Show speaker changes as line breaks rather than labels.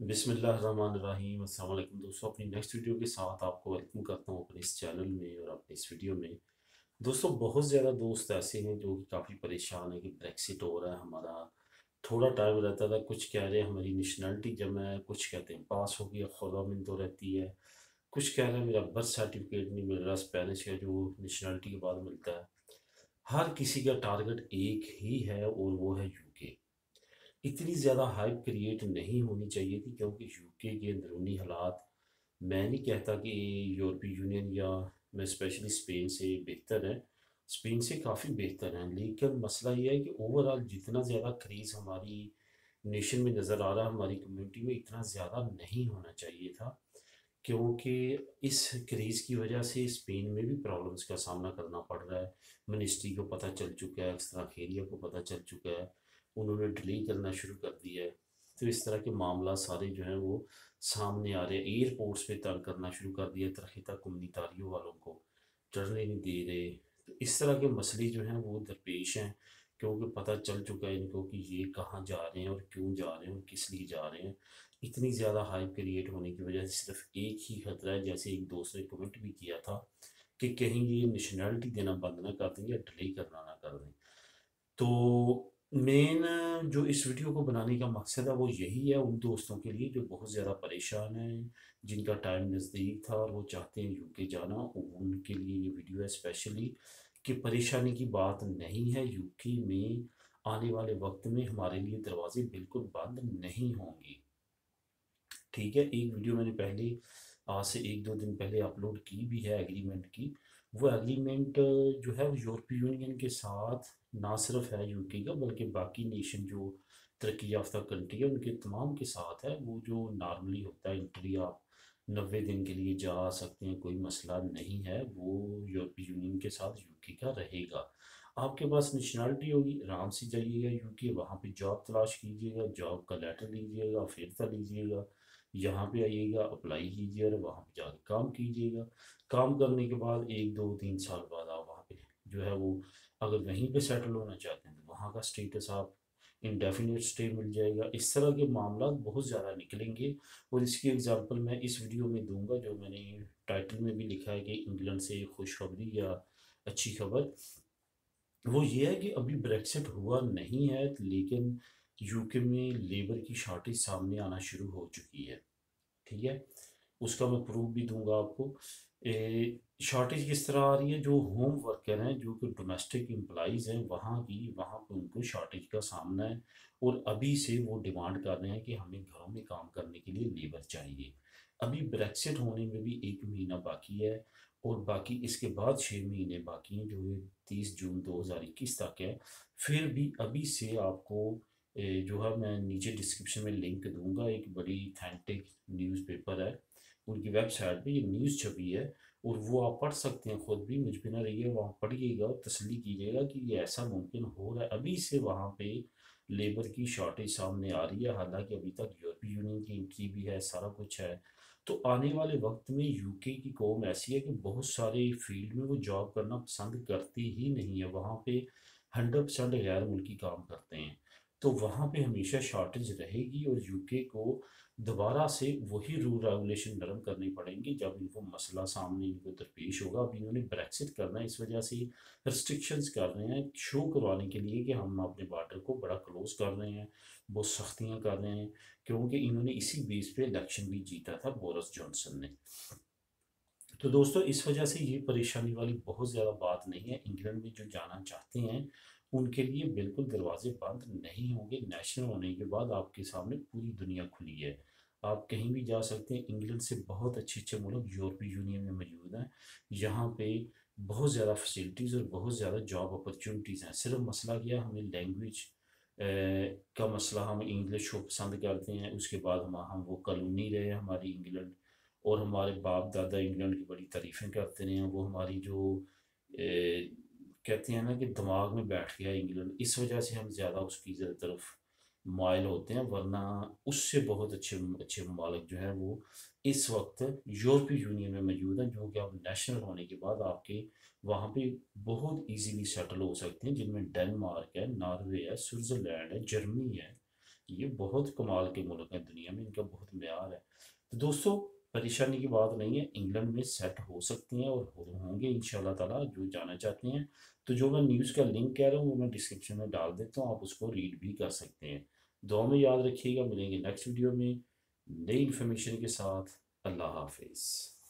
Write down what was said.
बिस्मिल्लाहिर्रहमानिर्रहीम। अस्सलाम वालेकुम दोस्तों, अपनी नेक्स्ट वीडियो के साथ आपको वेलकम करता हूँ अपने इस चैनल में और अपने इस वीडियो में। दोस्तों, बहुत ज़्यादा दोस्त ऐसे हैं जो कि काफ़ी परेशान हैं कि ब्रेक्सिट हो रहा है हमारा। थोड़ा टाइम रहता था, कुछ कह रहे हैं हमारी नेशनलिटी जमा है, कुछ कहते हैं पास हो गया, खुदामिंद तो रहती है। कुछ कह रहे हैं मेरा बर्थ सर्टिफिकेट नहीं मिल रहा, स्पेनिश का जो नेशनलिटी के बाद मिलता है। हर किसी का टारगेट एक ही है और वो है यूके। इतनी ज़्यादा हाइप क्रिएट नहीं होनी चाहिए थी, क्योंकि यूके के अंदरूनी हालात, मैं नहीं कहता कि यूरोपीय यूनियन या मैं स्पेशली स्पेन से बेहतर है। स्पेन से काफ़ी बेहतर हैं, लेकिन मसला ये है कि ओवरऑल जितना ज़्यादा क्रेज़ हमारी नेशन में नज़र आ रहा है, हमारी कम्युनिटी में इतना ज़्यादा नहीं होना चाहिए था। क्योंकि इस क्रेज़ की वजह से स्पेन में भी प्रॉब्लम्स का सामना करना पड़ रहा है। मिनिस्ट्री को पता चल चुका है, एक्स्ट्रा खेरिया को पता चल चुका है, उन्होंने डिले करना शुरू कर दिया है। तो इस तरह के मामला सारे जो हैं वो सामने आ रहे हैं। एयरपोर्ट्स पे तंग करना शुरू कर दिया तरहीता कम्युनितारियों वालों को, चढ़ने नहीं दे रहे। तो इस तरह के मसले जो हैं वो दरपेश हैं, क्योंकि पता चल चुका है इनको कि ये कहाँ जा रहे हैं और क्यों जा रहे हैं और किस लिए जा रहे हैं। इतनी ज़्यादा हाइप क्रिएट होने की वजह से सिर्फ एक ही खतरा है, जैसे एक दोस्त ने कमेंट भी किया था कि कहीं ये नेशनैलिटी देना बंद ना कर दें या डिले करना ना कर दें। तो मेन जो इस वीडियो को बनाने का मकसद है वो यही है, उन दोस्तों के लिए जो बहुत ज़्यादा परेशान हैं, जिनका टाइम नज़दीक था और वो चाहते हैं यूके जाना, उनके लिए ये वीडियो है स्पेशली। कि परेशानी की बात नहीं है, यूके में आने वाले वक्त में हमारे लिए दरवाजे बिल्कुल बंद नहीं होंगे। ठीक है, एक वीडियो मैंने पहले आज से एक दो दिन पहले अपलोड की भी है एग्रीमेंट की। वो एग्रीमेंट जो है वो यूरोपीय यूनियन के साथ ना सिर्फ है यूके का, बल्कि बाकी नेशन जो तरक्की याफ्ता कंट्री है उनके तमाम के साथ है। वो जो नॉर्मली होता है इंट्री, आप 90 दिन के लिए जा सकते हैं, कोई मसला नहीं है, वो यूरोपीय यूनियन के साथ यूके का रहेगा। आपके पास नेशनलिटी होगी, आराम से जाइएगा यूके, वहाँ पे जॉब तलाश कीजिएगा, जॉब का लेटर लीजिएगा, फिर लीजिएगा, यहाँ पे आइएगा, अप्लाई कीजिए और वहाँ पे जाके काम कीजिएगा। काम करने के बाद 1 2 3 साल बाद आप वहाँ पे जो है वो, अगर वहीं पे सेटल होना चाहते हैं तो वहाँ का स्टेटस आप इंडेफिनिट स्टे मिल जाएगा। इस तरह के मामला बहुत ज़्यादा निकलेंगे और इसकी एग्जांपल मैं इस वीडियो में दूंगा, जो मैंने टाइटल में भी लिखा है कि इंग्लैंड से खुशखबरी या अच्छी खबर। वो ये है कि अभी ब्रेक्सिट हुआ नहीं है, लेकिन यूके में लेबर की शॉर्टेज सामने आना शुरू हो चुकी है। ठीक है, उसका मैं प्रूफ भी दूंगा आपको। शॉर्टेज किस तरह आ रही है, जो होम वर्कर हैं, जो कि डोमेस्टिक एम्प्लॉइज़ हैं, वहाँ पे उनको शॉर्टेज का सामना है। और अभी से वो डिमांड कर रहे हैं कि हमें घरों में काम करने के लिए लेबर चाहिए। अभी ब्रेक्सिट होने में भी 1 महीना बाकी है, और बाकी इसके बाद 6 महीने बाकी हैं, जो ये 30 जून 2021 तक है। फिर भी अभी से आपको जो है, मैं नीचे डिस्क्रिप्शन में लिंक दूंगा, एक बड़ी ऑथेंटिक न्यूज़पेपर है, उनकी वेबसाइट पे ये न्यूज़ छपी है, और वो आप पढ़ सकते हैं खुद भी, मुझ पे ना रहिए, वहाँ पढ़िएगा और तसल्ली कीजिएगा कि ये ऐसा मुमकिन हो रहा है। अभी से वहाँ पे लेबर की शॉर्टेज सामने आ रही है, हालांकि अभी तक यूरोपीय यूनियन की एंट्री भी है, सारा कुछ है। तो आने वाले वक्त में यूके की कौम ऐसी है कि बहुत सारे फील्ड में वो जॉब करना पसंद करती ही नहीं है, वहाँ पे 100% गैर मुल्की काम करते हैं। तो वहाँ पे हमेशा शॉर्टेज रहेगी, और यूके को दोबारा से वही रूल रेगुलेशन नरम करने पड़ेंगे जब इनको मसला सामने इनको दरपेश होगा। अब इन्होंने ब्रेक्सिट करना है, इस वजह से रिस्ट्रिक्शंस कर रहे हैं, शो करवाने के लिए कि हम अपने बॉर्डर को बड़ा क्लोज कर रहे हैं, बहुत सख्तियाँ कर रहे हैं। क्योंकि इन्होंने इसी बेस पे इलेक्शन भी जीता था बोरिस जॉनसन ने। तो दोस्तों, इस वजह से ये परेशानी वाली बहुत ज़्यादा बात नहीं है। इंग्लैंड में जो जाना चाहते हैं उनके लिए बिल्कुल दरवाजे बंद नहीं होंगे। नेशनल होने के बाद आपके सामने पूरी दुनिया खुली है, आप कहीं भी जा सकते हैं। इंग्लैंड से बहुत अच्छे अच्छे मुल्क यूरोपीय यूनियन में मौजूद हैं, यहाँ पे बहुत ज़्यादा फैसिलिटीज़ और बहुत ज़्यादा जॉब अपॉर्चुनिटीज़ हैं। सिर्फ मसला क्या है, हमें लैंग्वेज का मसला, हम इंग्लिश को पसंद करते हैं, उसके बाद हम वो कॉलोनी रहे हमारी इंग्लैंड, और हमारे बाप दादा इंग्लैंड की बड़ी तारीफ़ें करते रहे हैं। वो हमारी जो कहते हैं ना कि दिमाग में बैठ गया इंग्लैंड, इस वजह से हम ज़्यादा उसकी तरफ माइल होते हैं। वरना उससे बहुत अच्छे अच्छे ममालिक जो हैं वो इस वक्त यूरोपीय यूनियन में मौजूद हैं, जो कि अब नेशनल होने के बाद आपके वहाँ पे बहुत इजीली सेटल हो सकते हैं, जिनमें डेनमार्क है, नॉर्वे है, स्विट्ज़रलैंड है, जर्मनी है, ये बहुत कमाल के मुल्क हैं दुनिया में, इनका बहुत म्यार है। तो दोस्तों, परेशानी की बात नहीं है, इंग्लैंड में सेट हो सकती हैं और होंगे इंशाल्लाह ताला जो जाना चाहते हैं। तो जो मैं न्यूज़ का लिंक कह रहा हूँ वो मैं डिस्क्रिप्शन में डाल देता हूँ, आप उसको रीड भी कर सकते हैं। दुआ में याद रखिएगा, मिलेंगे नेक्स्ट वीडियो में नई इन्फॉर्मेशन के साथ। अल्लाह हाफिज़।